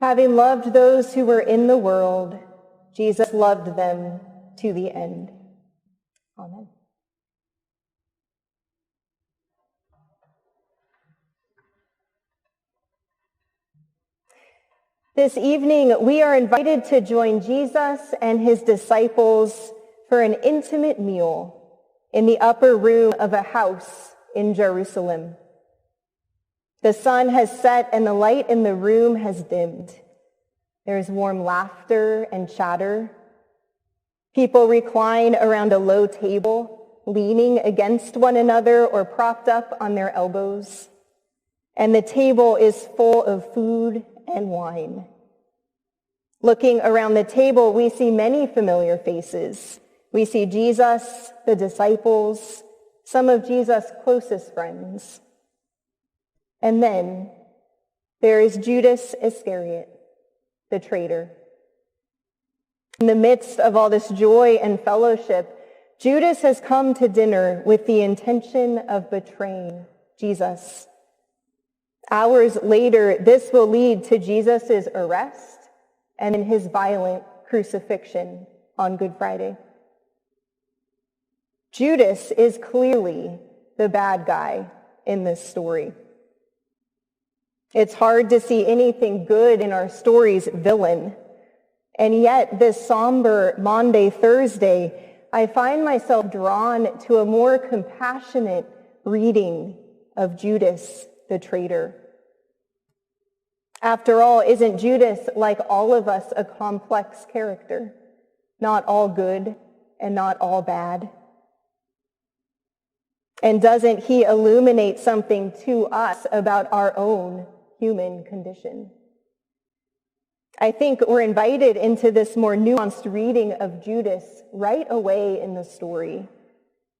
Having loved those who were in the world, Jesus loved them to the end. Amen. This evening, we are invited to join Jesus and his disciples for an intimate meal in the upper room of a house in Jerusalem. The sun has set and the light in the room has dimmed. There is warm laughter and chatter. People recline around a low table, leaning against one another or propped up on their elbows. And the table is full of food and wine. Looking around the table, we see many familiar faces. We see Jesus, the disciples, some of Jesus' closest friends. And then there is Judas Iscariot, the traitor. In the midst of all this joy and fellowship, Judas has come to dinner with the intention of betraying Jesus. Hours later, this will lead to Jesus' arrest and in his violent crucifixion on Good Friday. Judas is clearly the bad guy in this story. It's hard to see anything good in our story's villain. And yet, this somber Maundy Thursday, I find myself drawn to a more compassionate reading of Judas, the traitor. After all, isn't Judas, like all of us, a complex character? Not all good and not all bad. And doesn't he illuminate something to us about our own human condition? I think we're invited into this more nuanced reading of Judas right away in the story,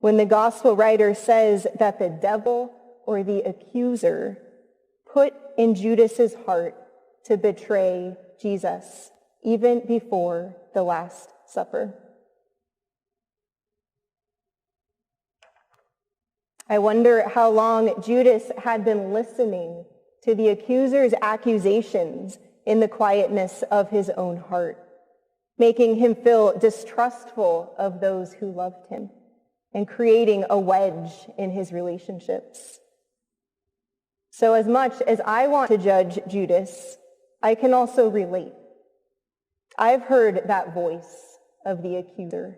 when the gospel writer says that the devil, or the accuser, put in Judas's heart to betray Jesus, even before the Last Supper. I wonder how long Judas had been listening to the accuser's accusations in the quietness of his own heart, making him feel distrustful of those who loved him and creating a wedge in his relationships. So as much as I want to judge Judas, I can also relate. I've heard that voice of the accuser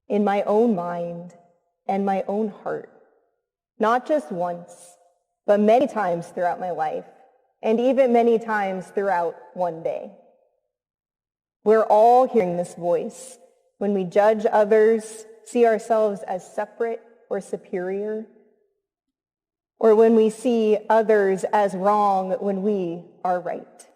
in my own mind and my own heart, not just once, but many times throughout my life, and even many times throughout one day. We're all hearing this voice when we judge others, see ourselves as separate or superior, or when we see others as wrong when we are right.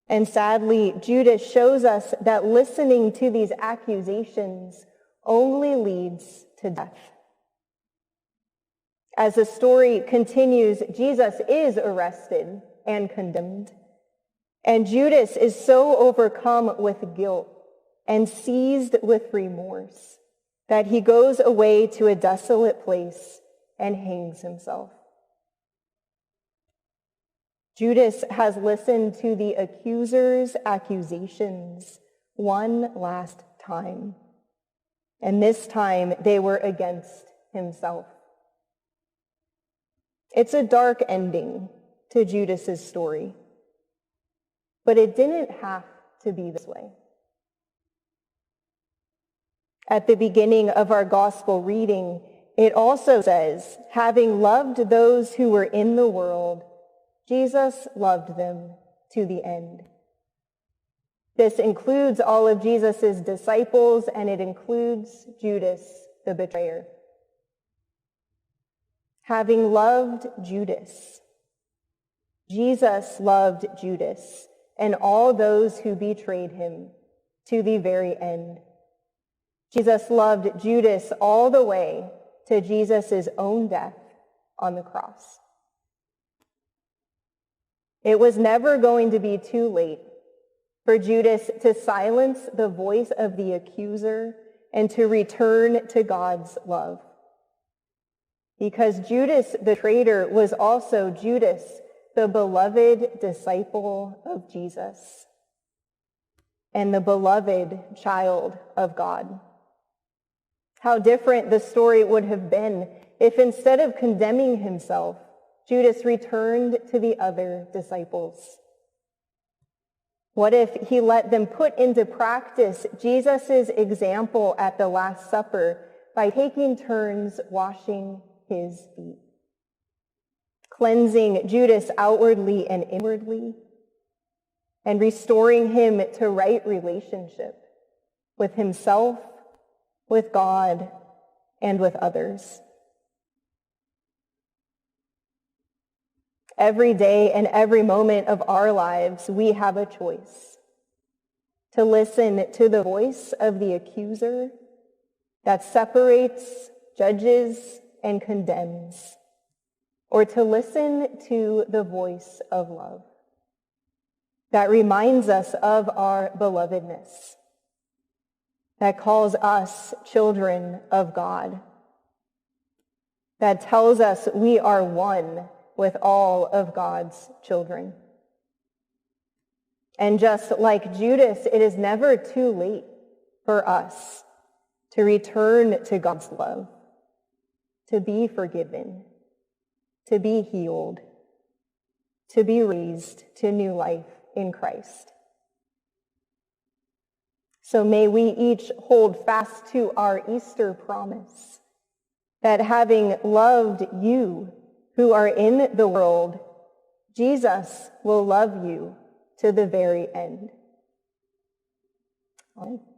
And sadly, Judas shows us that listening to these accusations only leads to death. As the story continues, Jesus is arrested and condemned. And Judas is so overcome with guilt and seized with remorse that he goes away to a desolate place and hangs himself. Judas has listened to the accuser's accusations one last time. And this time they were against himself. It's a dark ending to Judas's story, but it didn't have to be this way. At the beginning of our gospel reading, it also says, having loved those who were in the world, Jesus loved them to the end. This includes all of Jesus' disciples, and it includes Judas, the betrayer. Having loved Judas, Jesus loved Judas and all those who betrayed him to the very end. Jesus loved Judas all the way to Jesus' own death on the cross. It was never going to be too late for Judas to silence the voice of the accuser and to return to God's love. Because Judas the traitor was also Judas, the beloved disciple of Jesus and the beloved child of God. How different the story would have been if instead of condemning himself, Judas returned to the other disciples. What if he let them put into practice Jesus' example at the Last Supper by taking turns washing his feet, cleansing Judas outwardly and inwardly, and restoring him to right relationship with himself, with God, and with others. Every day and every moment of our lives, we have a choice to listen to the voice of the accuser that separates, judges, and condemns, or to listen to the voice of love that reminds us of our belovedness, that calls us children of God, that tells us we are one with all of God's children. And just like Judas, it is never too late for us to return to God's love, to be forgiven, to be healed, to be raised to new life in Christ. So may we each hold fast to our Easter promise that having loved you who are in the world, Jesus will love you to the very end. Amen.